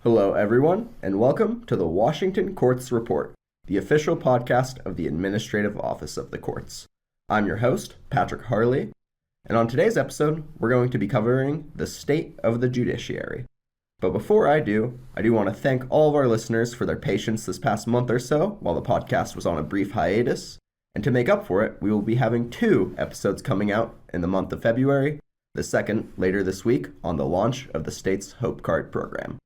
Hello, everyone, and welcome to the Washington Courts Report, the official podcast of the Administrative Office of the Courts. I'm your host, Patric Harley, and on today's episode, we're going to be covering the state of the judiciary. But before I do want to thank all of our listeners for their patience this past month or so while the podcast was on a brief hiatus. And to make up for it, we will be having 2 episodes coming out in the month of February, the second later this week on the launch of the state's Hope Card program.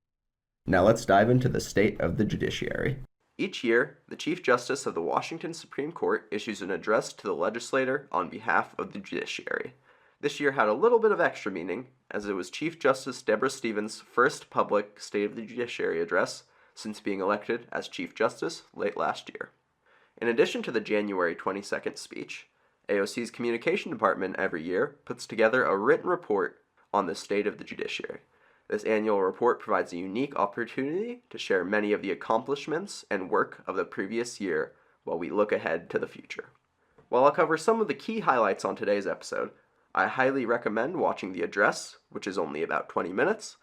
Now let's dive into the state of the judiciary. Each year, the Chief Justice of the Washington Supreme Court issues an address to the legislator on behalf of the judiciary. This year had a little bit of extra meaning, as it was Chief Justice Debra Stephens' first public State of the Judiciary address since being elected as Chief Justice late last year. In addition to the January 22nd speech, AOC's Communication Department every year puts together a written report on the state of the judiciary. This annual report provides a unique opportunity to share many of the accomplishments and work of the previous year while we look ahead to the future. While I'll cover some of the key highlights on today's episode, I highly recommend watching the address, which is only about 20 minutes,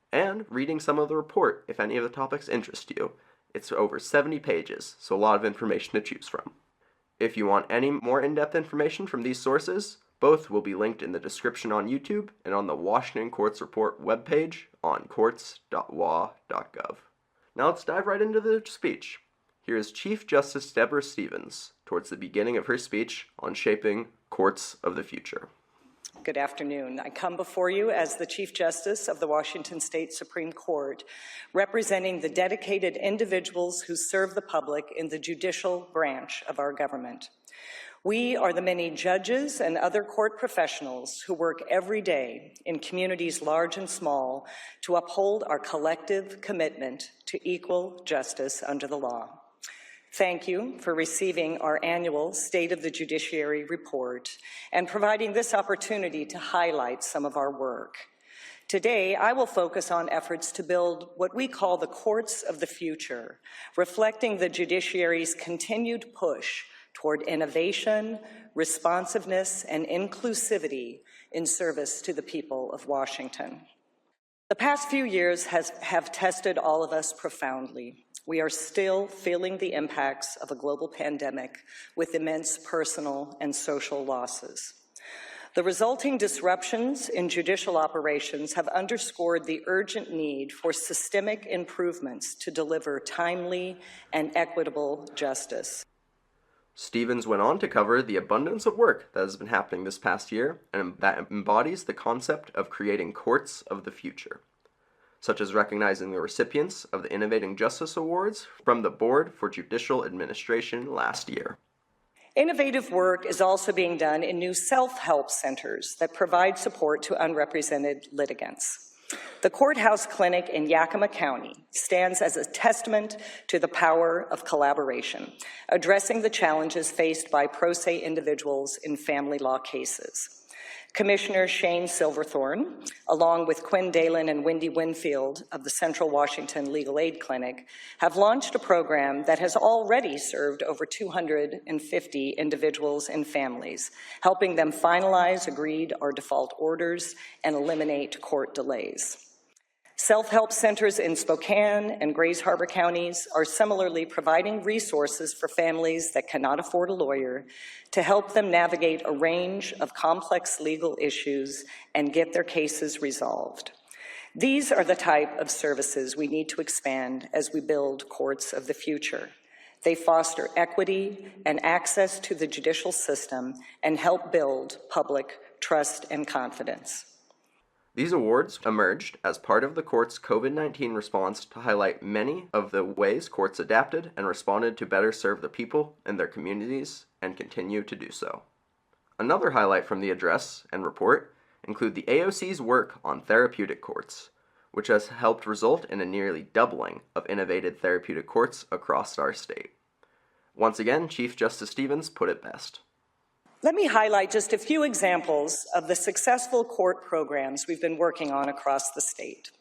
and reading some of the report if any of the topics interest you. It's over 70 pages, so a lot of information to choose from. If you want any more in-depth information from these sources, both will be linked in the description on YouTube and on the Washington Courts Report webpage on courts.wa.gov. Now let's dive right into the speech. Here is Chief Justice Debra Stephens towards the beginning of her speech on shaping courts of the future. Good afternoon. I come before you as the Chief Justice of the Washington State Supreme Court, representing the dedicated individuals who serve the public in the judicial branch of our government. We are the many judges and other court professionals who work every day in communities large and small to uphold our collective commitment to equal justice under the law. Thank you for receiving our annual State of the Judiciary report and providing this opportunity to highlight some of our work. Today, I will focus on efforts to build what we call the courts of the future, reflecting the judiciary's continued push toward innovation, responsiveness, and inclusivity in service to the people of Washington. The past few years have tested all of us profoundly. We are still feeling the impacts of a global pandemic with immense personal and social losses. The resulting disruptions in judicial operations have underscored the urgent need for systemic improvements to deliver timely and equitable justice. Stephens went on to cover the abundance of work that has been happening this past year and that embodies the concept of creating courts of the future, such as recognizing the recipients of the Innovating Justice Awards from the Board for Judicial Administration last year. Innovative work is also being done in new self-help centers that provide support to unrepresented litigants. The Courthouse Clinic in Yakima County stands as a testament to the power of collaboration, addressing the challenges faced by pro se individuals in family law cases. Commissioner Shane Silverthorne, along with Quinn Dalen and Wendy Winfield of the Central Washington Legal Aid Clinic, have launched a program that has already served over 250 individuals and families, helping them finalize agreed or default orders and eliminate court delays. Self-help centers in Spokane and Grays Harbor counties are similarly providing resources for families that cannot afford a lawyer to help them navigate a range of complex legal issues and get their cases resolved. These are the type of services we need to expand as we build courts of the future. They foster equity and access to the judicial system and help build public trust and confidence. These awards emerged as part of the court's COVID-19 response to highlight many of the ways courts adapted and responded to better serve the people and their communities and continue to do so. Another highlight from the address and report include the AOC's work on therapeutic courts, which has helped result in a nearly doubling of innovative therapeutic courts across our state. Once again, Chief Justice Stephens put it best. Let me highlight just a few examples of the successful court programs we've been working on across the state.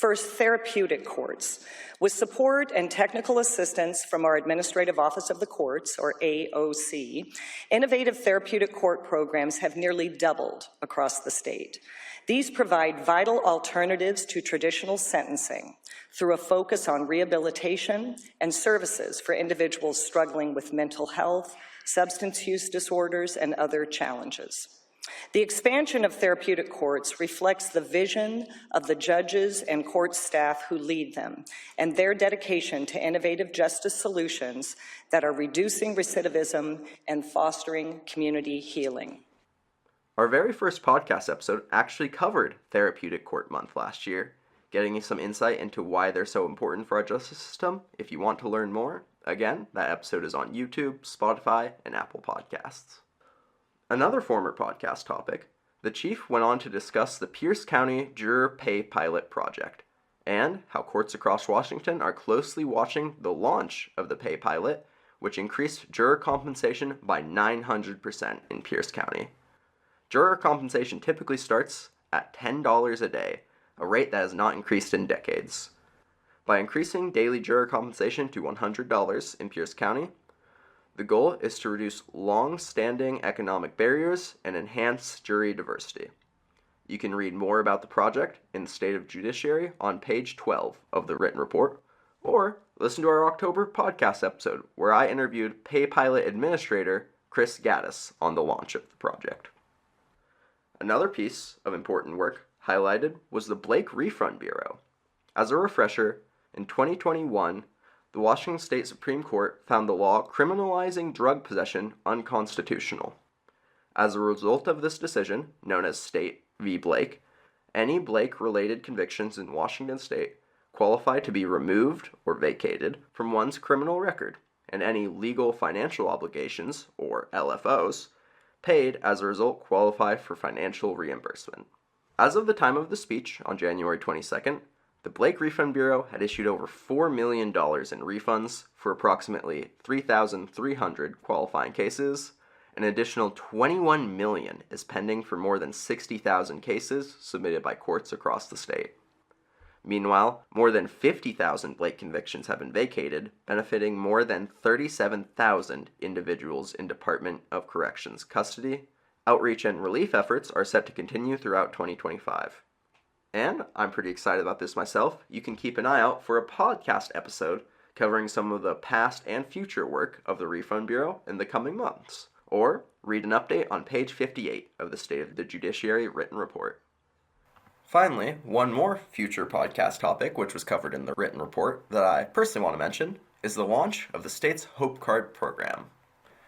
First, Therapeutic Courts. With support and technical assistance from our Administrative Office of the Courts, or AOC, innovative therapeutic court programs have nearly doubled across the state. These provide vital alternatives to traditional sentencing through a focus on rehabilitation and services for individuals struggling with mental health, substance use disorders, and other challenges. The expansion of therapeutic courts reflects the vision of the judges and court staff who lead them and their dedication to innovative justice solutions that are reducing recidivism and fostering community healing. Our very first podcast episode actually covered Therapeutic Court Month last year, getting you some insight into why they're so important for our justice system. If you want to learn more, again, that episode is on YouTube, Spotify, and Apple Podcasts. Another former podcast topic, the chief went on to discuss the Pierce County Juror Pay Pilot Project and how courts across Washington are closely watching the launch of the Pay Pilot, which increased juror compensation by 900% in Pierce County. Juror compensation typically starts at $10 a day, a rate that has not increased in decades. By increasing daily juror compensation to $100 in Pierce County, the goal is to reduce long-standing economic barriers and enhance jury diversity. You can read more about the project in the State of Judiciary on page 12 of the written report, or listen to our October podcast episode where I interviewed Pay Pilot Administrator Chris Gaddis on the launch of the project. Another piece of important work highlighted was the Blake Refund Bureau. As a refresher, in 2021, the Washington State Supreme Court found the law criminalizing drug possession unconstitutional. As a result of this decision, known as State v. Blake, any Blake-related convictions in Washington State qualify to be removed or vacated from one's criminal record, and any legal financial obligations, or LFOs, paid as a result qualify for financial reimbursement. As of the time of the speech on January 22nd, the Blake Refund Bureau had issued over $4 million in refunds for approximately 3,300 qualifying cases. An additional $21 million is pending for more than 60,000 cases submitted by courts across the state. Meanwhile, more than 50,000 Blake convictions have been vacated, benefiting more than 37,000 individuals in Department of Corrections custody. Outreach and relief efforts are set to continue throughout 2025. And I'm pretty excited about this myself. You can keep an eye out for a podcast episode covering some of the past and future work of the Refund Bureau in the coming months. Or read an update on page 58 of the State of the Judiciary written report. Finally, one more future podcast topic, which was covered in the written report, that I personally want to mention, is the launch of the state's Hope Card program.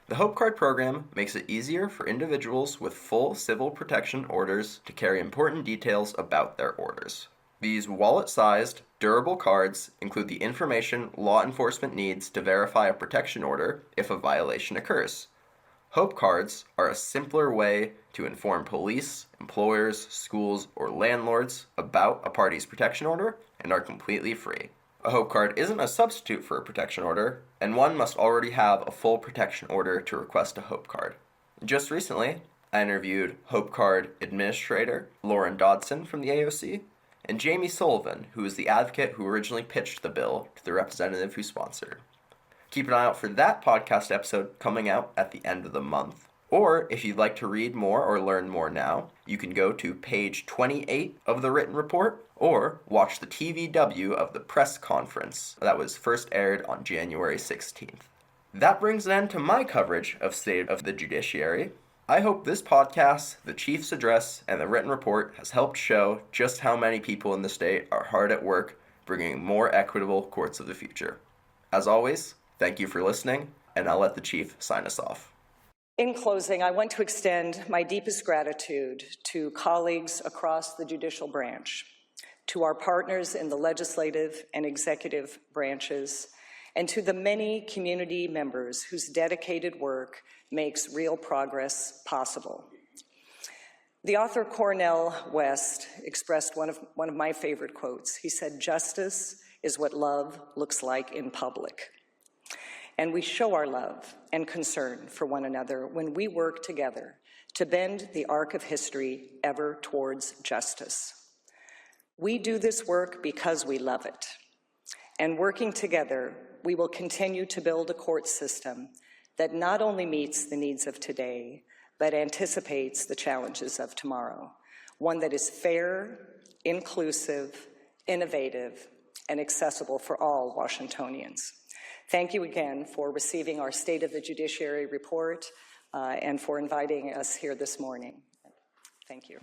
The Hope Card program makes it easier for individuals with full civil protection orders to carry important details about their orders. These wallet-sized, durable cards include the information law enforcement needs to verify a protection order if a violation occurs. Hope Cards are a simpler way to inform police, employers, schools, or landlords about a party's protection order and are completely free. A Hope Card isn't a substitute for a protection order, and one must already have a full protection order to request a Hope Card. Just recently, I interviewed Hope Card Administrator Lauren Dodson from the AOC, and Jamie Sullivan, who is the advocate who originally pitched the bill to the representative who sponsored. Keep an eye out for that podcast episode coming out at the end of the month. Or, if you'd like to read more or learn more now, you can go to page 28 of the written report, or watch the TVW of the press conference that was first aired on January 16th. That brings an end to my coverage of State of the Judiciary. I hope this podcast, the Chief's address, and the written report has helped show just how many people in the state are hard at work bringing more equitable courts of the future. As always, thank you for listening, and I'll let the Chief sign us off. In closing, I want to extend my deepest gratitude to colleagues across the judicial branch, to our partners in the legislative and executive branches, and to the many community members whose dedicated work makes real progress possible. The author Cornel West expressed one of my favorite quotes. He said, "Justice is what love looks like in public." And we show our love and concern for one another when we work together to bend the arc of history ever towards justice. We do this work because we love it. And working together, we will continue to build a court system that not only meets the needs of today, but anticipates the challenges of tomorrow. One that is fair, inclusive, innovative, and accessible for all Washingtonians. Thank you again for receiving our State of the Judiciary report and for inviting us here this morning. Thank you.